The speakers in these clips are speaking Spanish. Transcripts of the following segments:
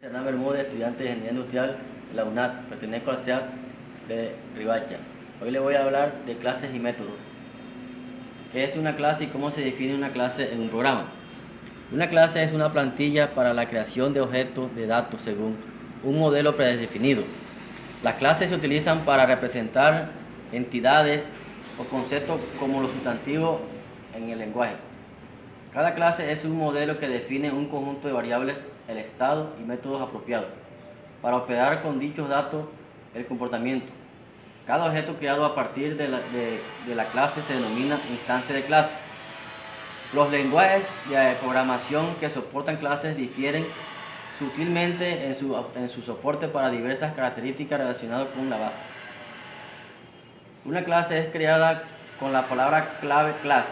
Hernán Bermúdez, estudiante de Ingeniería Industrial de la UNAD, pertenezco al CEAT de Riohacha. Hoy le voy a hablar de clases y métodos. ¿Qué es una clase y cómo se define una clase en un programa? Una clase es una plantilla para la creación de objetos de datos según un modelo predefinido. Las clases se utilizan para representar entidades o conceptos como los sustantivos en el lenguaje. Cada clase es un modelo que define un conjunto de variables, el estado y métodos apropiados para operar con dichos datos el comportamiento. Cada objeto creado a partir de la clase se denomina instancia de clase. Los lenguajes de programación que soportan clases difieren sutilmente en su soporte para diversas características relacionadas con la base. Una clase es creada con la palabra clave clase.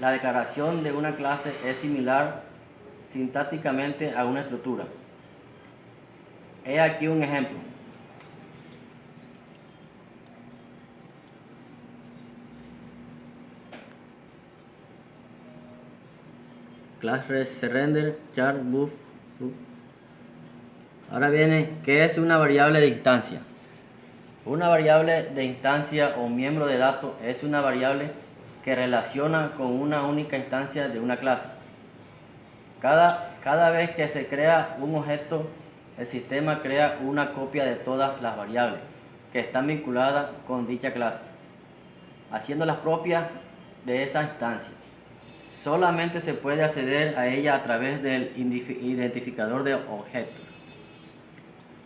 La declaración de una clase es similar sintácticamente a una estructura. He aquí un ejemplo. Class render char buff. Ahora viene, ¿qué es una variable de instancia? Una variable de instancia o miembro de datos es una variable que relaciona con una única instancia de una clase. Cada vez que se crea un objeto, el sistema crea una copia de todas las variables que están vinculadas con dicha clase, haciéndolas propias de esa instancia. Solamente se puede acceder a ella a través del identificador de objetos.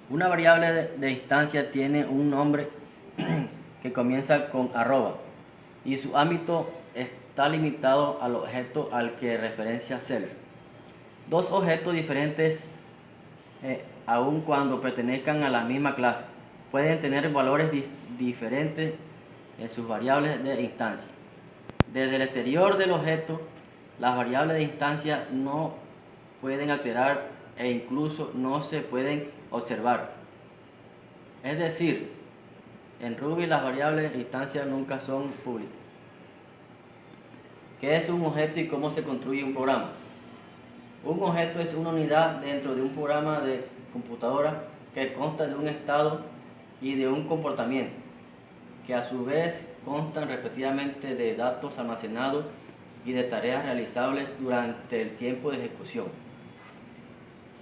Una variable de instancia tiene un nombre que comienza con arroba y su ámbito está limitado al objeto al que referencia self. Dos objetos diferentes, aun cuando pertenezcan a la misma clase, pueden tener valores diferentes en sus variables de instancia. Desde el exterior del objeto, las variables de instancia no pueden alterar e incluso no se pueden observar. Es decir, en Ruby las variables de instancia nunca son públicas. ¿Qué es un objeto y cómo se construye un programa? Un objeto es una unidad dentro de un programa de computadora que consta de un estado y de un comportamiento, que a su vez constan respectivamente de datos almacenados y de tareas realizables durante el tiempo de ejecución.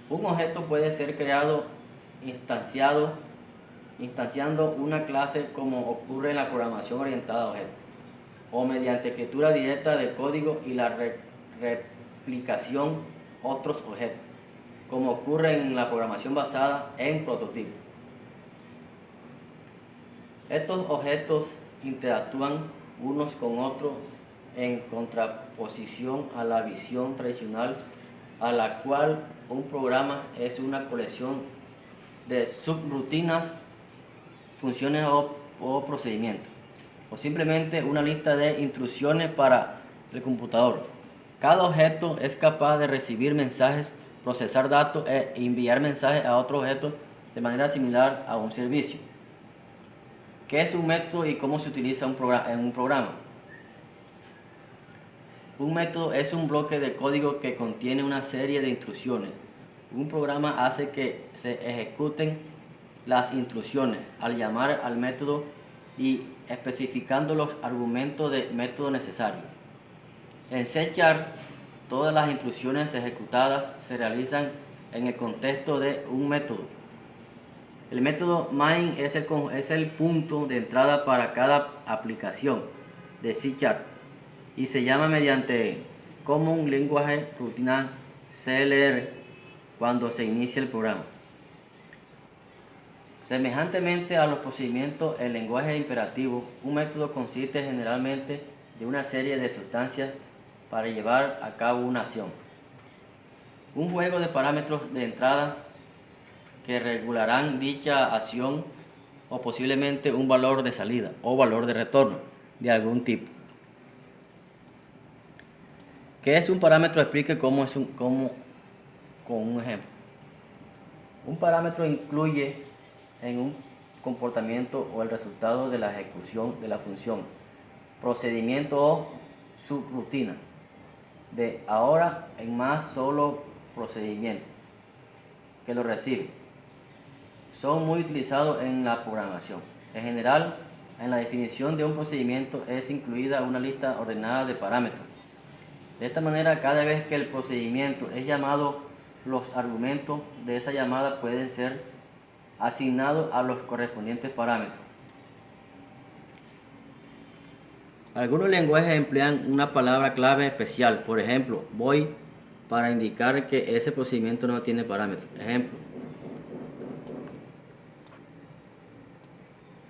Un objeto puede ser creado instanciando una clase como ocurre en la programación orientada a objetos, o mediante escritura directa de código y la replicación otros objetos, como ocurre en la programación basada en prototipos. Estos objetos interactúan unos con otros en contraposición a la visión tradicional, a la cual un programa es una colección de subrutinas, funciones o procedimientos, o simplemente una lista de instrucciones para el computador. Cada objeto es capaz de recibir mensajes, procesar datos e enviar mensajes a otro objeto de manera similar a un servicio. ¿Qué es un método y cómo se utiliza en un programa? Un método es un bloque de código que contiene una serie de instrucciones. Un programa hace que se ejecuten las instrucciones al llamar al método y especificando los argumentos de método necesarios. En C#, todas las instrucciones ejecutadas se realizan en el contexto de un método. El método main es el punto de entrada para cada aplicación de C# y se llama mediante Common Language Routine CLR cuando se inicia el programa. Semejantemente a los procedimientos en lenguaje imperativo, un método consiste generalmente de una serie de sustancias para llevar a cabo una acción. Un juego de parámetros de entrada que regularán dicha acción o posiblemente un valor de salida o valor de retorno de algún tipo. ¿Qué es un parámetro? Explique con un ejemplo. Un parámetro incluye en un comportamiento o el resultado de la ejecución de la función, procedimiento o subrutina, de ahora en más solo procedimiento. que lo recibe. Son muy utilizados en la programación. En general, en la definición de un procedimiento es incluida una lista ordenada de parámetros. De esta manera, cada vez que el procedimiento es llamado, los argumentos de esa llamada pueden ser asignados a los correspondientes parámetros. Algunos lenguajes emplean una palabra clave especial, por ejemplo, void, para indicar que ese procedimiento no tiene parámetros. Ejemplo.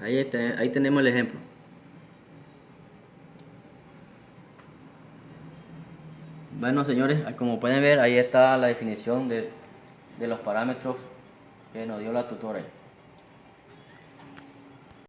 Ahí tenemos el ejemplo. Bueno, señores, como pueden ver, ahí está la definición de los parámetros que nos dio la tutora.